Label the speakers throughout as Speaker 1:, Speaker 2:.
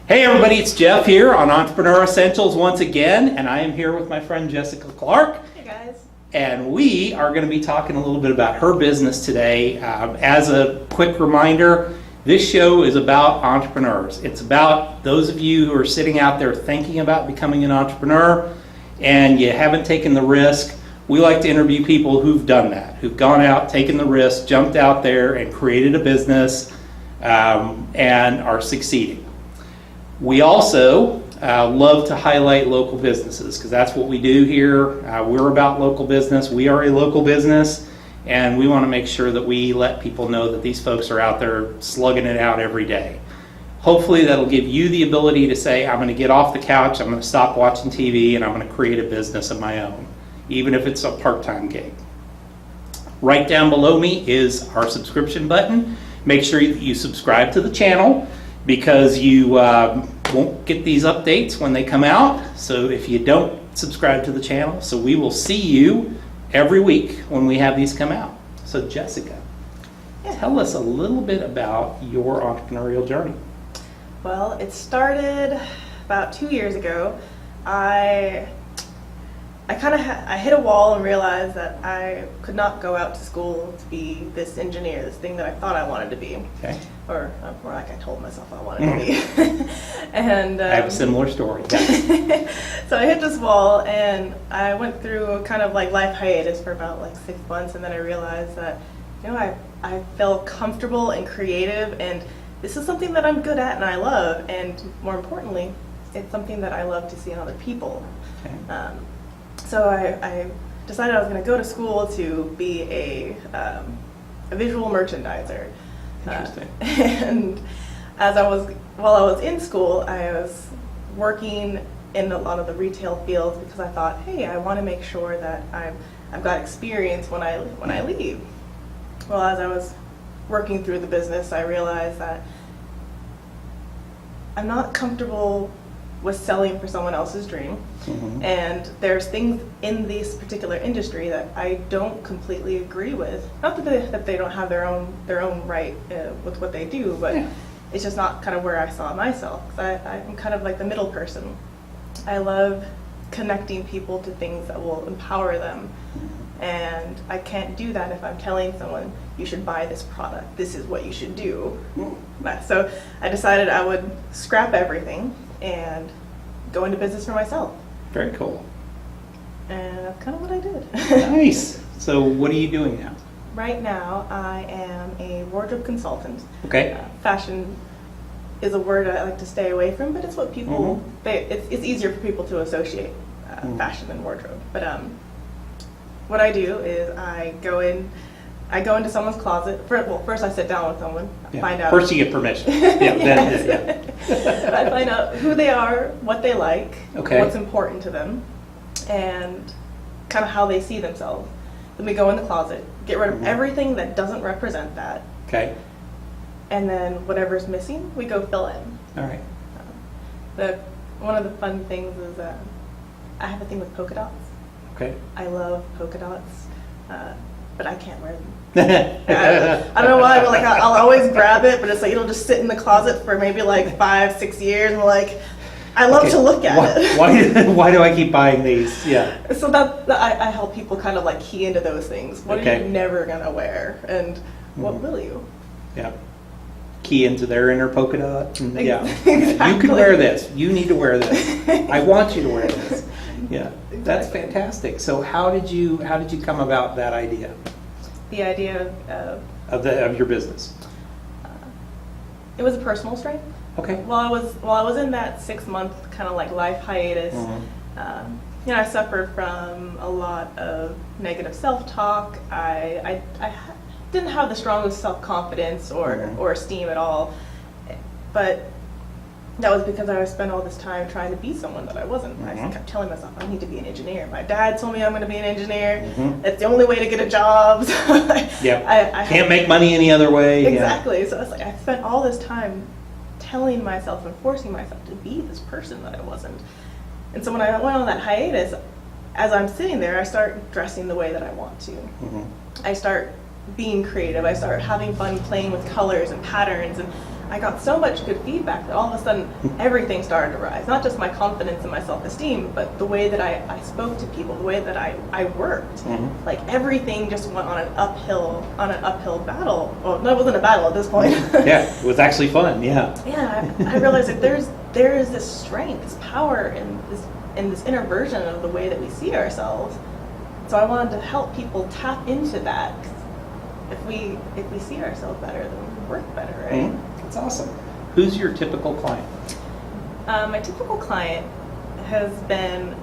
Speaker 1: Hey everybody, it's Jeff here on Entrepreneur Essentials once again, and I am here with my friend Jessica Clarke.
Speaker 2: Hey guys.
Speaker 1: And we are going to be talking a little bit about her business today. As a quick reminder, this show is about entrepreneurs. It's about those of you who are sitting out there thinking about becoming an entrepreneur and you haven't taken the risk. We like to interview people who've done that, who've gone out, taken the risk, jumped out there and created a business and are succeeding. We also love to highlight local businesses because that's what we do here. We're about local business. We are a local business, and we want to make sure that we let people know that these folks are out there slugging it out every day. Hopefully that'll give you the ability to say, I'm going to get off the couch, I'm going to stop watching TV, and I'm going to create a business of my own, even if it's a part-time gig. Right down below me is our subscription button. Make sure that you subscribe to the channel, because you won't get these updates when they come out. So if you don't subscribe to the channel, so we will see you every week when we have these come out. So Jessica, tell us a little bit about your entrepreneurial journey.
Speaker 2: Well, it started about 2 years ago. I hit a wall and realized that I could not go out to school to be this engineer, this thing that I thought I wanted to be.
Speaker 1: Okay.
Speaker 2: Or more like I told myself I wanted to be. And
Speaker 1: I have a similar story.
Speaker 2: So I hit this wall and I went through a kind of like life hiatus for about like 6 months, and then I realized that, you know, I felt comfortable and creative, and this is something that I'm good at and I love, and more importantly, it's something that I love to see in other people. Okay. So I decided I was going to go to school to be a visual merchandiser.
Speaker 1: Interesting.
Speaker 2: And while I was in school, I was working in a lot of the retail fields because I thought, hey, I want to make sure that I've got experience when I leave. Well, as I was working through the business, I realized that I'm not comfortable with selling for someone else's dream. Mm-hmm. And there's things in this particular industry that I don't completely agree with. Not that they don't have their own right with what they do, but it's just not kind of where I saw myself. I'm kind of like the middle person. I love connecting people to things that will empower them. And I can't do that if I'm telling someone, you should buy this product, this is what you should do. So I decided I would scrap everything and go into business for myself.
Speaker 1: Very cool.
Speaker 2: And that's kind of what I did.
Speaker 1: Nice. So what are you doing now?
Speaker 2: Right now, I am a wardrobe consultant.
Speaker 1: Okay.
Speaker 2: Fashion is a word I like to stay away from, but it's what people, it's easier for people to associate fashion and wardrobe. But what I do is I go into someone's closet. First I sit down with someone, find out.
Speaker 1: First you get permission.
Speaker 2: I find out who they are, what they like, what's important to them, and kind of how they see themselves. Then we go in the closet, get rid of everything that doesn't represent that.
Speaker 1: Okay.
Speaker 2: And then whatever's missing, we go fill in.
Speaker 1: All right.
Speaker 2: One of the fun things is I have a thing with polka dots.
Speaker 1: Okay.
Speaker 2: I love polka dots, but I can't wear them. I don't know why, but like I'll always grab it, but it's like it'll just sit in the closet for maybe like 5-6 years, and like I love to look at it.
Speaker 1: Why do I keep buying these? Yeah.
Speaker 2: So I help people kind of like key into those things. What are you never gonna wear, and what will you?
Speaker 1: Yeah. Key into their inner polka dot. Yeah.
Speaker 2: Exactly.
Speaker 1: You can wear this. You need to wear this. I want you to wear this. Yeah. Exactly. That's fantastic. So how did you come about that idea?
Speaker 2: The idea
Speaker 1: of your business.
Speaker 2: It was a personal strength.
Speaker 1: Okay.
Speaker 2: While I was in that 6-month kind of like life hiatus, I suffered from a lot of negative self-talk. I didn't have the strongest self-confidence or esteem at all. But that was because I spent all this time trying to be someone that I wasn't. I just kept telling myself, I need to be an engineer. My dad told me I'm going to be an engineer. That's the only way to get a job.
Speaker 1: I can't make money any other way.
Speaker 2: Exactly. So it's like I spent all this time telling myself and forcing myself to be this person that I wasn't. And so when I went on that hiatus, as I'm sitting there, I start dressing the way that I want to. I start being creative. I start having fun playing with colors and patterns, and I got so much good feedback that all of a sudden everything started to rise. Not just my confidence and my self-esteem, but the way that I spoke to people, the way that I worked. Like everything just went on an uphill battle. Well, no, it wasn't a battle at this point.
Speaker 1: Yeah, it was actually fun. Yeah.
Speaker 2: Yeah, I realized that there is this strength, this power in this inner version of the way that we see ourselves. So I wanted to help people tap into that. 'Cause if we see ourselves better, then we work better, right?
Speaker 1: That's awesome. Who's your typical client?
Speaker 2: My typical client has been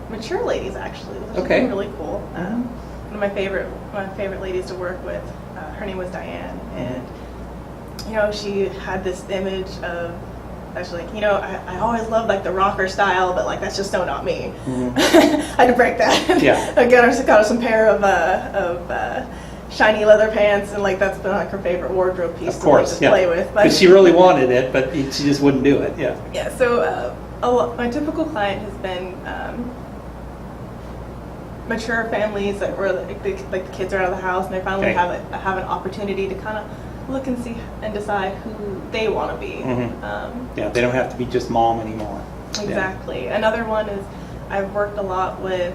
Speaker 2: mature ladies, actually, which has
Speaker 1: Okay.
Speaker 2: been really cool. One of my favorite ladies to work with, her name was Diane, and she had this image of actually, I always loved like the rocker style, but like that's just so not me. I had to break that.
Speaker 1: Yeah.
Speaker 2: I got her some pair of shiny leather pants, and like that's been like her favorite wardrobe piece
Speaker 1: Of course,
Speaker 2: to play with.
Speaker 1: Because she really wanted it, but she just wouldn't do it. Yeah.
Speaker 2: Yeah. So my typical client has been mature families that were like the kids are out of the house and they finally have an opportunity to kind of look and see and decide who they want to be.
Speaker 1: Yeah, they don't have to be just mom anymore.
Speaker 2: Exactly. Yeah. Another one is I've worked a lot with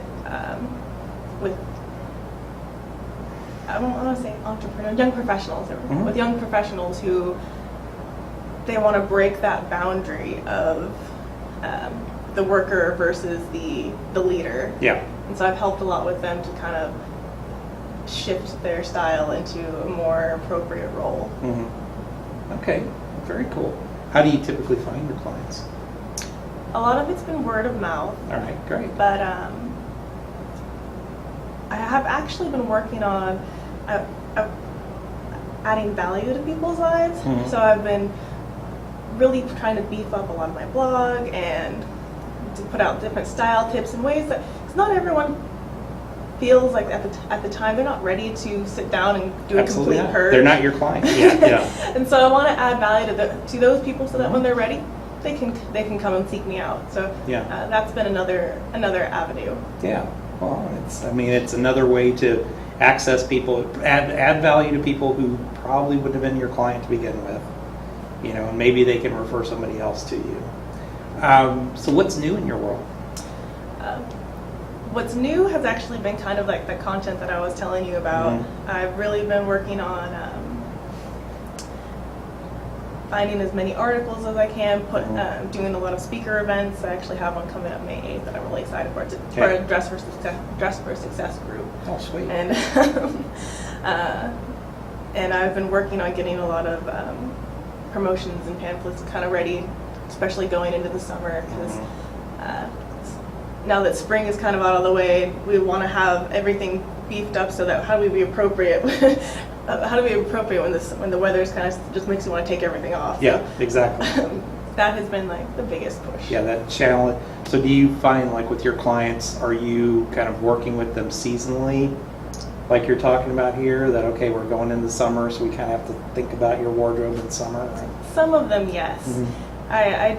Speaker 2: I don't want to say entrepreneurs, young professionals, with young professionals who they want to break that boundary of the worker versus the leader.
Speaker 1: Yeah.
Speaker 2: And so I've helped a lot with them to kind of shift their style into a more appropriate role.
Speaker 1: Okay, very cool. How do you typically find your clients?
Speaker 2: A lot of it's been word of mouth.
Speaker 1: All right, great.
Speaker 2: But I have actually been working on adding value to people's lives. So I've been really trying to beef up a lot of my blog and to put out different style tips in ways that, because not everyone feels like at the time they're not ready to sit down and do a complete purge.
Speaker 1: They're not your client. Yeah.
Speaker 2: And so I want to add value to those people so that when they're ready, they can come and seek me out. So that's been another avenue.
Speaker 1: Yeah. Well, it's another way to access people, add value to people who probably wouldn't have been your client to begin with, and maybe they can refer somebody else to you. So what's new in your world?
Speaker 2: What's new has actually been kind of like the content that I was telling you about. I've really been working on finding as many articles as I can, doing a lot of speaker events. I actually have one coming up May 8th that I'm really excited for. It's for a Dress for Success group.
Speaker 1: Oh, sweet.
Speaker 2: And and I've been working on getting a lot of promotions and pamphlets kind of ready, especially going into the summer, because now that spring is kind of out of the way, we want to have everything beefed up so that how do we be appropriate? How do we be appropriate when the weather's kind of just makes you want to take everything off?
Speaker 1: Yeah, exactly.
Speaker 2: That has been like the biggest push.
Speaker 1: Yeah, that challenge. So do you find like with your clients, are you kind of working with them seasonally, like you're talking about here, that okay, we're going into summer, so we kind of have to think about your wardrobe in summer? Right?
Speaker 2: Some of them, yes. I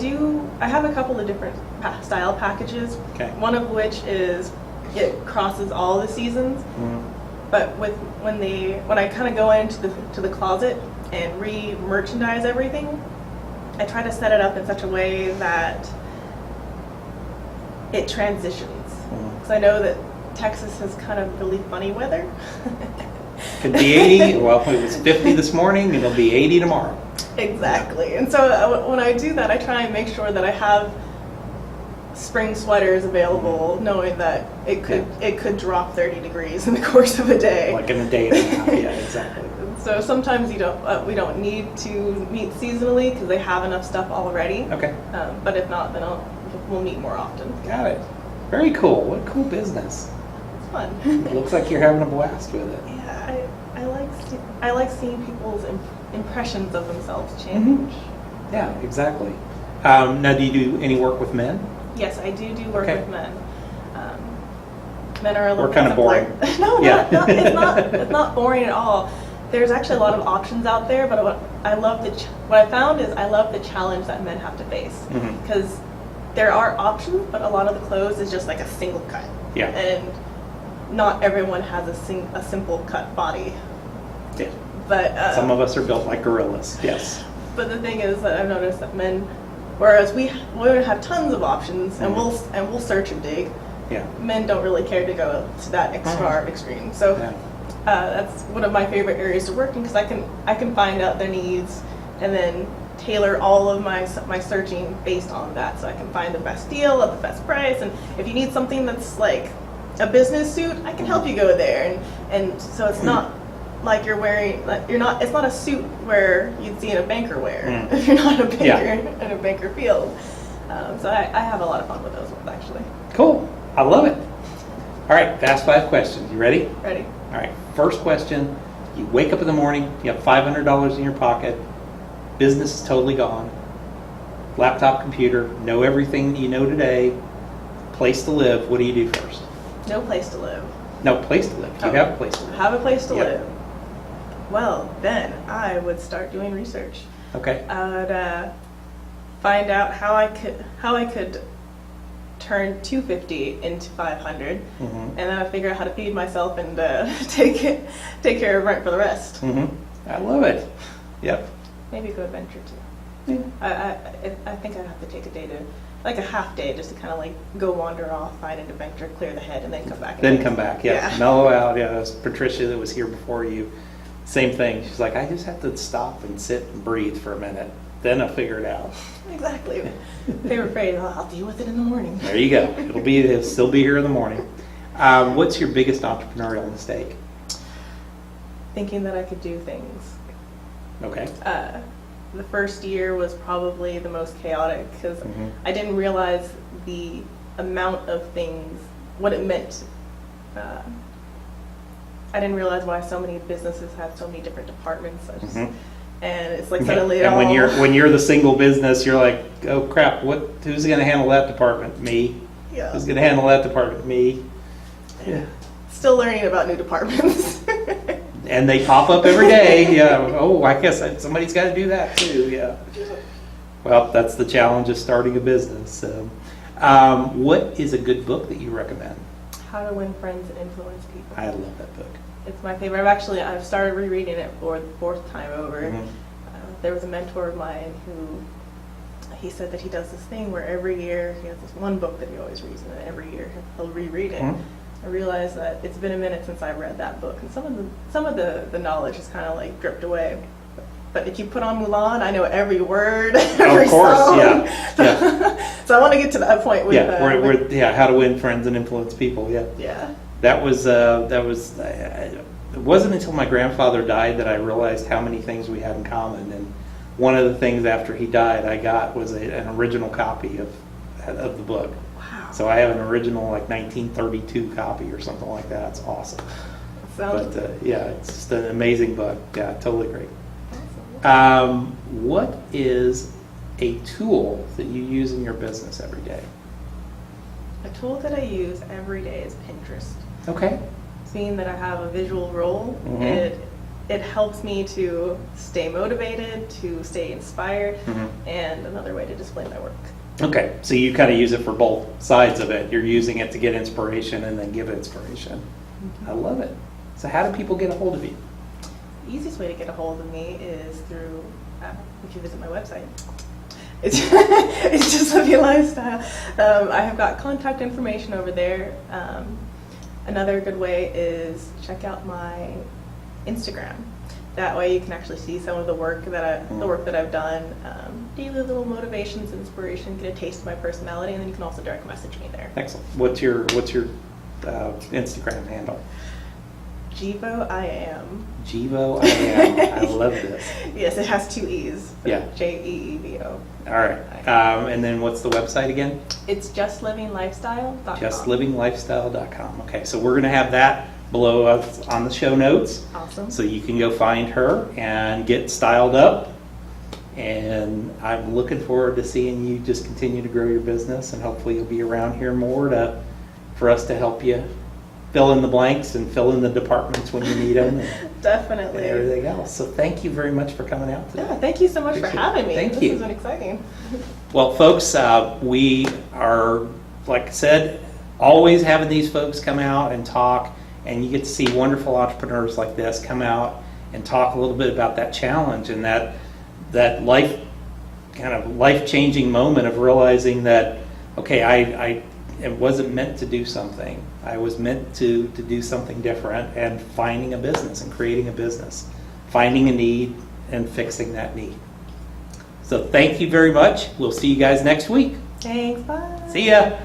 Speaker 2: have a couple of different style packages.
Speaker 1: Okay.
Speaker 2: One of which is it crosses all the seasons. But when I kind of go into the closet and re-merchandise everything, I try to set it up in such a way that it transitions. Because I know that Texas has kind of really funny weather.
Speaker 1: Could be 80. Well, it was 50 this morning. It'll be 80 tomorrow.
Speaker 2: Exactly. And so when I do that, I try and make sure that I have spring sweaters available, knowing that it could drop 30 degrees in the course of a day.
Speaker 1: Like in a day and a half. Yeah, exactly.
Speaker 2: So sometimes we don't need to meet seasonally because they have enough stuff already.
Speaker 1: Okay.
Speaker 2: But if not, then we'll meet more often.
Speaker 1: Got it. Very cool. What a cool business.
Speaker 2: It's fun.
Speaker 1: It looks like you're having a blast with it.
Speaker 2: Yeah, I like seeing people's impressions of themselves change.
Speaker 1: Yeah, exactly. Now, do you do any work with men?
Speaker 2: Yes, I do work
Speaker 1: Okay.
Speaker 2: with men. Men are a little
Speaker 1: We're kind of boring.
Speaker 2: No,
Speaker 1: Yeah.
Speaker 2: it's not boring at all. There's actually a lot of options out there, but what I found is I love the challenge that men have to face,
Speaker 1: Mhm.
Speaker 2: because there are options, but a lot of the clothes is just like a single cut.
Speaker 1: Yeah.
Speaker 2: And not everyone has a simple cut body.
Speaker 1: Yeah.
Speaker 2: But
Speaker 1: Some of us are built like gorillas. Yes.
Speaker 2: But the thing is that I've noticed that men, whereas we have tons of options and we'll search and dig,
Speaker 1: Yeah.
Speaker 2: men don't really care to go to that far extreme. So
Speaker 1: Yeah.
Speaker 2: that's one of my favorite areas to work in, because I can find out their needs and then tailor all of my searching based on that, so I can find the best deal at the best price. And if you need something that's like a business suit, I can help you go there. And so it's not like you're wearing, like it's not a suit where you'd see in a banker wear if you're not a banker in a banker field. So I have a lot of fun with those ones, actually.
Speaker 1: Cool. I love it. All right, fast 5 questions. You ready?
Speaker 2: Ready?
Speaker 1: All right, first question. You wake up in the morning, you have $500 in your pocket, business is totally gone, laptop, computer, know everything you know today, place to live. What do you do first?
Speaker 2: No place to live.
Speaker 1: No, place to live. Do you have a place to live?
Speaker 2: Have a place to
Speaker 1: Yep.
Speaker 2: live. Well, then I would start doing research.
Speaker 1: Okay.
Speaker 2: I would find out how I could turn 250 into 500, and then I figure out how to feed myself and take care of rent for the rest.
Speaker 1: I love it. Yep.
Speaker 2: Maybe go adventure too.
Speaker 1: Yeah.
Speaker 2: I think I'd have to take a day to, like a half day, just to kind of like go wander off, find an adventure, clear the head, and then come back.
Speaker 1: Then come back. Yeah. Mellow out. Yeah. It was Patricia that was here before you. Same thing. She's like, I just have to stop and sit and breathe for a minute. Then I'll figure it out.
Speaker 2: Exactly. Favorite phrase, I'll deal with it in the morning.
Speaker 1: There you go. It'll still be here in the morning. What's your biggest entrepreneurial mistake?
Speaker 2: Thinking that I could do things.
Speaker 1: Okay.
Speaker 2: The first year was probably the most chaotic, because I didn't realize the amount of things, what it meant. I didn't realize why so many businesses have so many different departments. And it's like suddenly it
Speaker 1: and
Speaker 2: all...
Speaker 1: when you're the single business, you're like, oh crap, who's going to handle that department? Me.
Speaker 2: Yeah.
Speaker 1: Who's going to handle that department? Me. Yeah.
Speaker 2: Still learning about new departments.
Speaker 1: And they pop up every day. Yeah. Oh, I guess somebody's got to do that too. Yeah. Well, that's the challenge of starting a business. So, what is a good book that you recommend?
Speaker 2: How to Win Friends and Influence People.
Speaker 1: I love that book.
Speaker 2: It's my favorite. I've started rereading it for the 4th time over. There was a mentor of mine who, he said that he does this thing where every year he has this one book that he always reads, and then every year he'll reread it. I realized that it's been a minute since I've read that book, and some of the knowledge has kind of like dripped away. But if you put on Mulan, I know every word, every
Speaker 1: Of course,
Speaker 2: song.
Speaker 1: Yeah.
Speaker 2: So I want to get to that point with
Speaker 1: How to Win Friends and Influence People. Yeah.
Speaker 2: Yeah.
Speaker 1: That was it wasn't until my grandfather died that I realized how many things we had in common. And one of the things after he died I got was an original copy of the book.
Speaker 2: Wow.
Speaker 1: So I have an original like 1932 copy or something like that. It's awesome.
Speaker 2: Sounds
Speaker 1: It's just an amazing book. Yeah, totally great.
Speaker 2: awesome.
Speaker 1: What is a tool that you use in your business every day?
Speaker 2: A tool that I use every day is Pinterest.
Speaker 1: Okay.
Speaker 2: Being that I have a visual role, it helps me to stay motivated, to stay inspired, and another way to display my work.
Speaker 1: Okay, so you kind of use it for both sides of it. You're using it to get inspiration and then give inspiration. I love it. So how do people get a hold of you?
Speaker 2: The easiest way to get a hold of me is through, if you visit my website. It's just Living Lifestyle. I have got contact information over there. Another good way is check out my Instagram. That way you can actually see some of the work that I've done. Daily little motivations, inspiration, get a taste of my personality, and then you can also direct message me there.
Speaker 1: Excellent. What's your Instagram handle?
Speaker 2: Jivo I am.
Speaker 1: Jivo I am. I love this.
Speaker 2: Yes, it has 2 E's.
Speaker 1: Yeah.
Speaker 2: JEEVO.
Speaker 1: All right. And then what's the website again?
Speaker 2: It's justlivingLifestyle.com.
Speaker 1: JustlivingLifestyle.com. Okay, so we're going to have that below us on the show notes.
Speaker 2: Awesome.
Speaker 1: So you can go find her and get styled up And I'm looking forward to seeing you just continue to grow your business, and hopefully you'll be around here more for us to help you fill in the blanks and fill in the departments when you need them. And,
Speaker 2: Definitely.
Speaker 1: and everything else. So thank you very much for coming out today.
Speaker 2: Yeah, thank you so much for having me.
Speaker 1: Thank
Speaker 2: This
Speaker 1: you.
Speaker 2: has been exciting.
Speaker 1: Well, folks, we are, like I said, always having these folks come out and talk, and you get to see wonderful entrepreneurs like this come out and talk a little bit about that challenge and that life-changing moment of realizing that, okay, I wasn't meant to do something. I was meant to do something different, and finding a business and creating a business, finding a need and fixing that need. So thank you very much. We'll see you guys next week.
Speaker 2: Thanks. Bye.
Speaker 1: See ya.